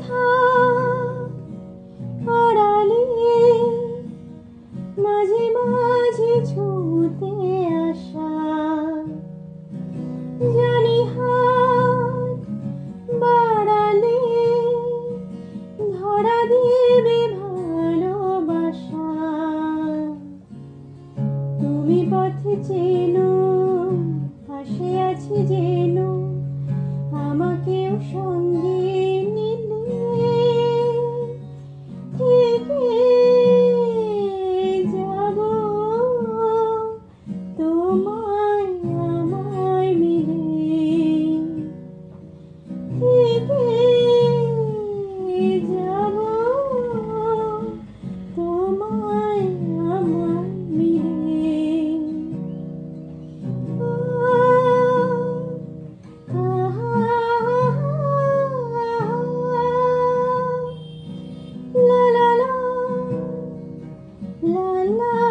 থাক আড়ালে, মাঝে মাঝে ছুটে আসা, জানি হাত বাড়ালে ধরা দেবে ভালোবাসা। তুমি পথ চেনো, পাশে আছি যেন, আমাকেও সঙ্গে নিলে থেকে যাব তোমায় আমায় মিলে, থেকে যাব তোমায় আমায় মিলে। La la la, la la.